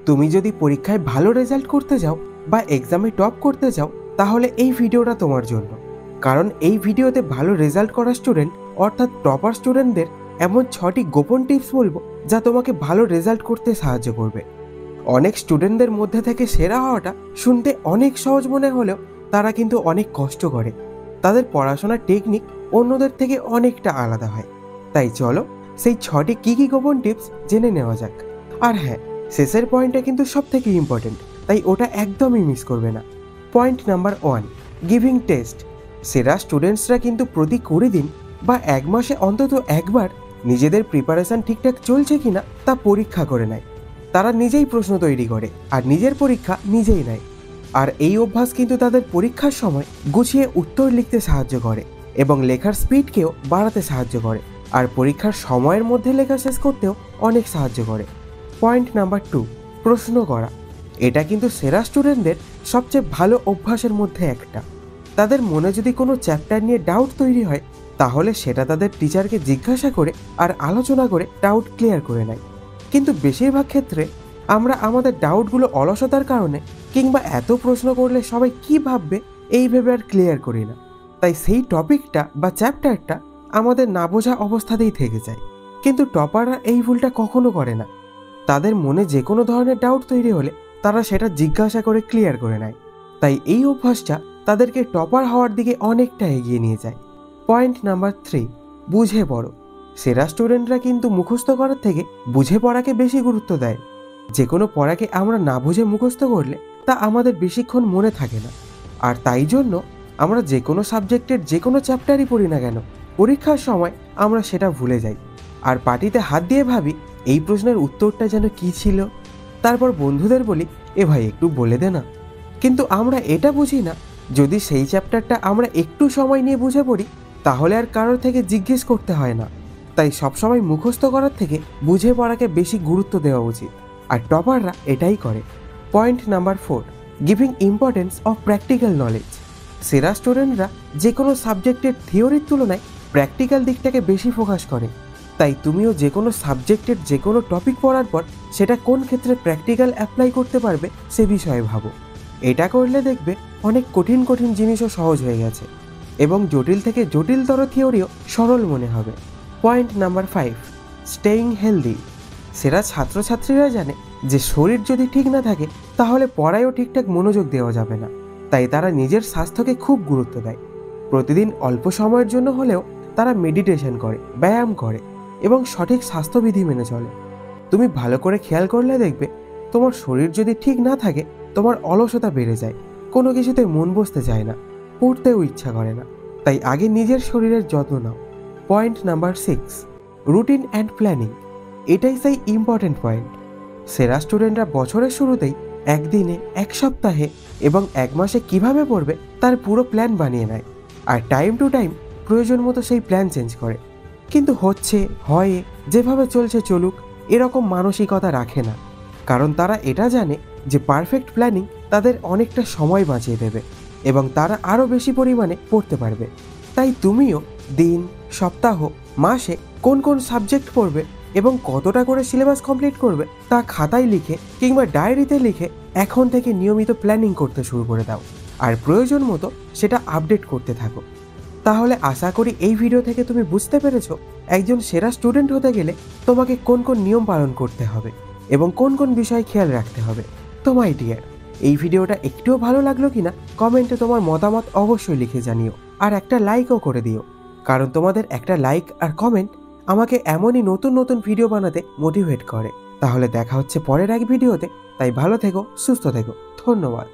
তুমি যদি পরীক্ষায় ভালো রেজাল্ট করতে যাও বা এক্সামে টপ করতে যাও তাহলে এই ভিডিওটা তোমার জন্য। কারণ এই ভিডিওতে ভালো রেজাল্ট করা স্টুডেন্ট অর্থাৎ টপার স্টুডেন্টদের এমন 6টি গোপন টিপস বলবো যা তোমাকে ভালো রেজাল্ট করতে সাহায্য করবে। অনেক স্টুডেন্টদের মধ্যে থেকে সেরা হওয়াটা শুনতে অনেক সহজ মনে হলেও তারা কিন্তু অনেক কষ্ট করে। তাদের পড়াশোনার টেকনিক অন্যদের থেকে অনেকটা আলাদা হয়। তাই চলো সেই 6টি কী গোপন টিপস জেনে নেওয়া যাক। আর হ্যাঁ, শেষের পয়েন্টটা কিন্তু সব থেকে ইম্পর্টেন্ট, তাই ওটা একদমই মিস করবে না। Point number 1, giving test. সেরা স্টুডেন্টসরা কিন্তু প্রতি 20 দিন বা 1 মাসে অন্তত একবার নিজেদের প্রিপারেশন ঠিকঠাক চলছে কিনা তা পরীক্ষা করে নেয়। তারা নিজেই প্রশ্ন তৈরি করে আর নিজের পরীক্ষা নিজেই নেয়। আর এই অভ্যাস কিন্তু তাদের পরীক্ষার সময় গুছিয়ে উত্তর লিখতে সাহায্য করে এবং লেখার স্পিডকেও বাড়াতে সাহায্য করে, আর পরীক্ষার সময়ের মধ্যে লেখা শেষ করতেও অনেক সাহায্য করে। পয়েন্ট নাম্বার 2, প্রশ্ন করা। এটা কিন্তু সেরা স্টুডেন্টদের সবচেয়ে ভালো অভ্যাসের মধ্যে একটা। তাদের মনে যদি কোনো চ্যাপ্টার নিয়ে ডাউট তৈরি হয় তাহলে সেটা তাদের টিচারকে জিজ্ঞাসা করে আর আলোচনা করে ডাউট ক্লিয়ার করে নেয়। কিন্তু বেশিরভাগ ক্ষেত্রে আমরা আমাদের ডাউটগুলো অলসতার কারণে কিংবা এত প্রশ্ন করলে সবাই কি ভাববে এই ভেবে আর ক্লিয়ার করি না। তাই সেই টপিকটা বা চ্যাপ্টারটা আমাদের না বোঝা অবস্থাতেই থেকে যায়। কিন্তু টপাররা এই ভুলটা কখনো করে না। তাদের মনে যে কোনো ধরনের ডাউট তৈরি হলে তারা সেটা জিজ্ঞাসা করে ক্লিয়ার করে নেয়। তাই এই অভ্যাসটা তাদেরকে টপার হওয়ার দিকে অনেকটা এগিয়ে নিয়ে যায়। পয়েন্ট নাম্বার 3, বুঝে পড়ো। সেরা স্টুডেন্টরা কিন্তু মুখস্থ করার থেকে বুঝে পড়াকে বেশি গুরুত্ব দেয়। যে কোনো পড়াকে আমরা না বুঝে মুখস্থ করলে তা আমাদের বেশিক্ষণ মনে থাকে না। আর তাই জন্য আমরা যে কোনো সাবজেক্টের যে কোনো চ্যাপ্টারই পড়ি না কেন, পরীক্ষার সময় আমরা সেটা ভুলে যাই আর পাটিতে হাত দিয়ে ভাবি এই প্রশ্নের উত্তরটা যেন কী ছিল। তারপর বন্ধুদের বলি, এ ভাই একটু বলে দে না। কিন্তু আমরা এটা বুঝি না, যদি সেই চ্যাপ্টারটা আমরা একটু সময় নিয়ে বুঝে পড়ি তাহলে আর কারোর থেকে জিজ্ঞেস করতে হয় না। তাই সবসময় মুখস্থ করার থেকে বুঝে পড়াকে বেশি গুরুত্ব দেওয়া উচিত, আর টপাররা এটাই করে। Point number 4, giving importance of practical knowledge. সেরা স্টুডেন্টরা যে কোনো সাবজেক্টের থিওরির তুলনায় প্র্যাকটিক্যাল দিকটাকে বেশি ফোকাস করে। তাই তুমিও যে কোনো সাবজেক্টের যে কোনো টপিক পড়ার পর সেটা কোন ক্ষেত্রে প্র্যাকটিক্যাল অ্যাপ্লাই করতে পারবে সে বিষয়ে ভাবো। এটা করলে দেখবে অনেক কঠিন কঠিন জিনিসও সহজ হয়ে গেছে এবং জটিল থেকে জটিলতর থিওরিও সরল মনে হবে। Point number 5, staying healthy. সেরা ছাত্রছাত্রীরা জানে যে শরীর যদি ঠিক না থাকে তাহলে পড়ায়ও ঠিকঠাক মনোযোগ দেওয়া যাবে না। তাই তারা নিজের স্বাস্থ্যকে খুব গুরুত্ব দেয়। প্রতিদিন অল্প সময়ের জন্য হলেও তারা মেডিটেশন করে, ব্যায়াম করে এবং সঠিক স্বাস্থ্যবিধি মেনে চলে। তুমি ভালো করে খেয়াল করলে দেখবে তোমার শরীর যদি ঠিক না থাকে তোমার অলসতা বেড়ে যায়, কোনো কিছুতে মন বসতে চায় না, পড়তেও ইচ্ছা করে না। তাই আগে নিজের শরীরের যত্ন নাও। Point number 6, routine and planning. এটাই সেই ইম্পর্টেন্ট পয়েন্ট। সেরা স্টুডেন্টরা বছরের শুরুতেই একদিনে, এক সপ্তাহে এবং 1 মাসে কিভাবে পড়বে তার পুরো প্ল্যান বানিয়ে নেয় আর টাইম টু টাইম প্রয়োজন মতো সেই প্ল্যান চেঞ্জ করে। কিন্তু হয় যেভাবে চলছে চলুক এরকম মানসিকতা রাখে না, কারণ তারা এটা জানে যে পারফেক্ট প্ল্যানিং তাদের অনেকটা সময় বাঁচিয়ে দেবে এবং তারা আরও বেশি পরিমাণে পড়তে পারবে। তাই তুমিও দিন, সপ্তাহ, মাসে কোন কোন সাবজেক্ট পড়বে এবং কতটা করে সিলেবাস কমপ্লিট করবে তা খাতায় লিখে কিংবা ডায়েরিতে লিখে এখন থেকে নিয়মিত প্ল্যানিং করতে শুরু করে দাও আর প্রয়োজন মতো সেটা আপডেট করতে থাকো। তাহলে আশা করি এই ভিডিও থেকে তুমি বুঝতে পেরেছো একজন সেরা স্টুডেন্ট হতে গেলে তোমাকে কোন কোন নিয়ম পালন করতে হবে এবং কোন কোন বিষয় খেয়াল রাখতে হবে। তো মাই ডিয়ার, এই ভিডিওটা একটুও ভালো লাগলো কিনা কমেন্টে তোমার মতামত অবশ্যই লিখে জানিও আর একটা লাইকও করে দিও, কারণ তোমাদের একটা লাইক আর কমেন্ট আমাকে এমনই নতুন নতুন ভিডিও বানাতে মোটিভেট করে। তাহলে দেখা হচ্ছে পরের এক ভিডিওতে, তাই ভালো থেকো, সুস্থ থেকো, ধন্যবাদ।